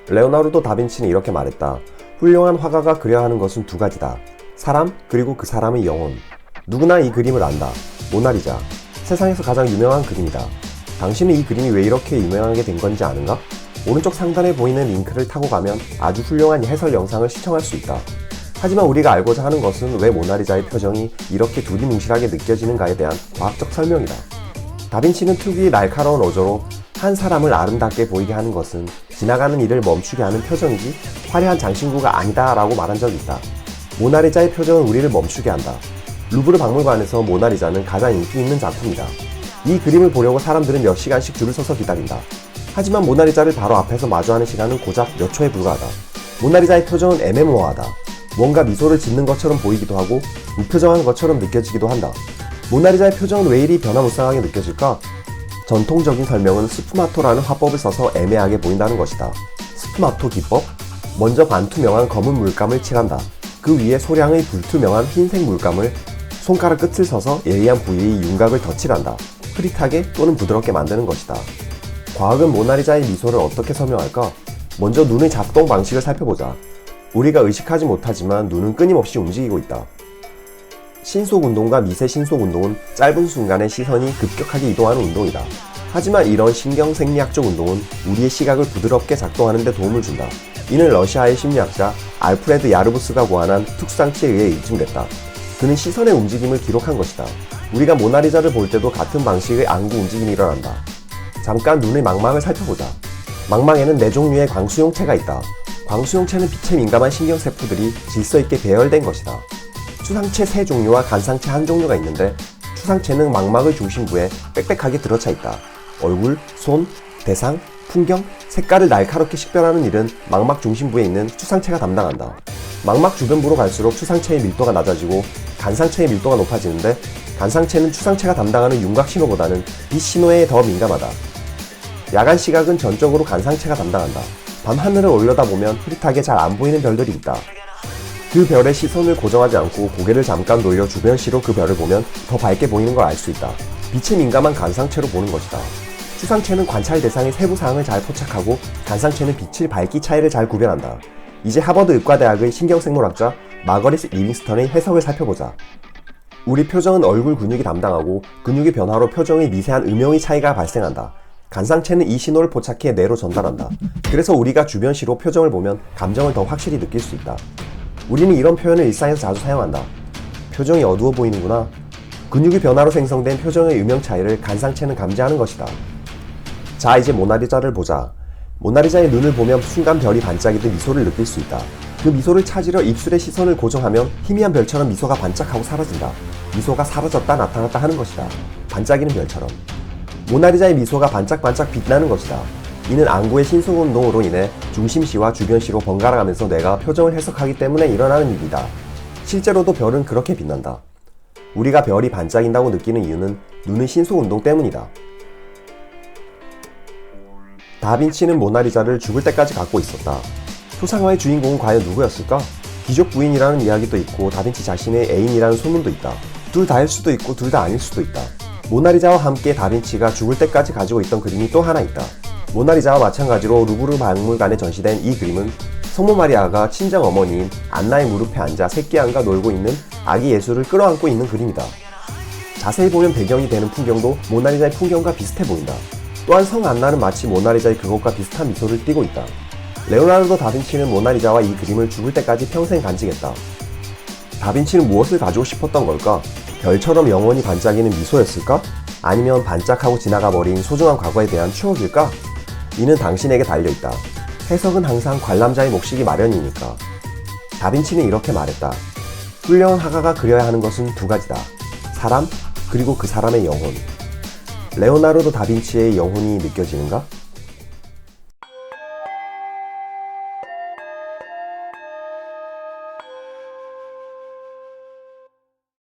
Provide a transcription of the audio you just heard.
레오나르도 다빈치는 이렇게 말했다. 훌륭한 화가가 그려야 하는 것은 두 가지다. 사람, 그리고 그 사람의 영혼. 누구나 이 그림을 안다. 모나리자. 세상에서 가장 유명한 그림이다. 당신은 이 그림이 왜 이렇게 유명하게 된 건지 아는가? 오른쪽 상단에 보이는 링크를 타고 가면 아주 훌륭한 해설 영상을 시청할 수 있다. 하지만 우리가 알고자 하는 것은 왜 모나리자의 표정이 이렇게 두리뭉실하게 느껴지는가에 대한 과학적 설명이다. 다빈치는 특유의 날카로운 어조로 한 사람을 아름답게 보이게 하는 것은 지나가는 일을 멈추게 하는 표정이지 화려한 장신구가 아니다 라고 말한 적이 있다. 모나리자의 표정은 우리를 멈추게 한다. 루브르 박물관에서 모나리자는 가장 인기 있는 작품이다. 이 그림을 보려고 사람들은 몇 시간씩 줄을 서서 기다린다. 하지만 모나리자를 바로 앞에서 마주하는 시간은 고작 몇 초에 불과하다. 모나리자의 표정은 애매모호하다. 뭔가 미소를 짓는 것처럼 보이기도 하고 무표정한 것처럼 느껴지기도 한다. 모나리자의 표정은 왜 이리 변화무쌍하게 느껴질까? 전통적인 설명은 스푸마토라는 화법을 써서 애매하게 보인다는 것이다. 스푸마토 기법? 먼저 반투명한 검은 물감을 칠한다. 그 위에 소량의 불투명한 흰색 물감을 손가락 끝을 서서 예리한 부위의 윤곽을 덧칠한다. 흐릿하게 또는 부드럽게 만드는 것이다. 과학은 모나리자의 미소를 어떻게 설명할까? 먼저 눈의 작동 방식을 살펴보자. 우리가 의식하지 못하지만 눈은 끊임없이 움직이고 있다. 신속운동과 미세신속운동은 짧은 순간에 시선이 급격하게 이동하는 운동이다. 하지만 이런 신경생리학적 운동은 우리의 시각을 부드럽게 작동하는 데 도움을 준다. 이는 러시아의 심리학자 알프레드 야르부스가 고안한 특수장치에 의해 입증됐다. 그는 시선의 움직임을 기록한 것이다. 우리가 모나리자를 볼 때도 같은 방식의 안구 움직임이 일어난다. 잠깐 눈의 망막을 살펴보자. 망막에는 4종류의 광수용체가 있다. 광수용체는 빛에 민감한 신경세포들이 질서있게 배열된 것이다. 추상체 3종류와 간상체 1종류가 있는데 추상체는 망막의 중심부에 빽빽하게 들어차 있다. 얼굴, 손, 대상, 풍경, 색깔을 날카롭게 식별하는 일은 망막 중심부에 있는 추상체가 담당한다. 망막 주변부로 갈수록 추상체의 밀도가 낮아지고 간상체의 밀도가 높아지는데 간상체는 추상체가 담당하는 윤곽 신호보다는 빛 신호에 더 민감하다. 야간 시각은 전적으로 간상체가 담당한다. 밤하늘을 올려다보면 흐릿하게 잘 안 보이는 별들이 있다. 그 별에 시선을 고정하지 않고 고개를 잠깐 돌려 주변시로 그 별을 보면 더 밝게 보이는 걸 알 수 있다. 빛에 민감한 간상체로 보는 것이다. 추상체는 관찰 대상의 세부 사항을 잘 포착하고 간상체는 빛의 밝기 차이를 잘 구별한다. 이제 하버드 의과대학의 신경생물학자 마거릿 리빙스턴의 해석을 살펴보자. 우리 표정은 얼굴 근육이 담당하고 근육의 변화로 표정의 미세한 음영의 차이가 발생한다. 간상체는 이 신호를 포착해 뇌로 전달한다. 그래서 우리가 주변시로 표정을 보면 감정을 더 확실히 느낄 수 있다. 우리는 이런 표현을 일상에서 자주 사용한다. 표정이 어두워 보이는구나. 근육의 변화로 생성된 표정의 음영 차이를 간상체는 감지하는 것이다. 자, 이제 모나리자를 보자. 모나리자의 눈을 보면 순간 별이 반짝이듯 미소를 느낄 수 있다. 그 미소를 찾으려 입술에 시선을 고정하면 희미한 별처럼 미소가 반짝하고 사라진다. 미소가 사라졌다 나타났다 하는 것이다. 반짝이는 별처럼. 모나리자의 미소가 반짝반짝 빛나는 것이다. 이는 안구의 신속운동으로 인해 중심시와 주변시로 번갈아가면서 뇌가 표정을 해석하기 때문에 일어나는 일이다. 실제로도 별은 그렇게 빛난다. 우리가 별이 반짝인다고 느끼는 이유는 눈의 신속운동 때문이다. 다빈치는 모나리자를 죽을 때까지 갖고 있었다. 초상화의 주인공은 과연 누구였을까? 귀족 부인이라는 이야기도 있고 다빈치 자신의 애인이라는 소문도 있다. 둘 다일 수도 있고 둘 다 아닐 수도 있다. 모나리자와 함께 다빈치가 죽을 때까지 가지고 있던 그림이 또 하나 있다. 모나리자와 마찬가지로 루브르 박물관에 전시된 이 그림은 성모 마리아가 친정 어머니인 안나의 무릎에 앉아 새끼양과 놀고 있는 아기 예수를 끌어안고 있는 그림이다. 자세히 보면 배경이 되는 풍경도 모나리자의 풍경과 비슷해 보인다. 또한 성 안나는 마치 모나리자의 그것과 비슷한 미소를 띠고 있다. 레오나르도 다빈치는 모나리자와 이 그림을 죽을 때까지 평생 간직했다. 다빈치는 무엇을 가지고 싶었던 걸까? 별처럼 영원히 반짝이는 미소였을까? 아니면 반짝하고 지나가 버린 소중한 과거에 대한 추억일까? 이는 당신에게 달려있다. 해석은 항상 관람자의 몫이기 마련이니까. 다빈치는 이렇게 말했다. 훌륭한 화가가 그려야 하는 것은 두 가지다. 사람, 그리고 그 사람의 영혼. 레오나르도 다빈치의 영혼이 느껴지는가?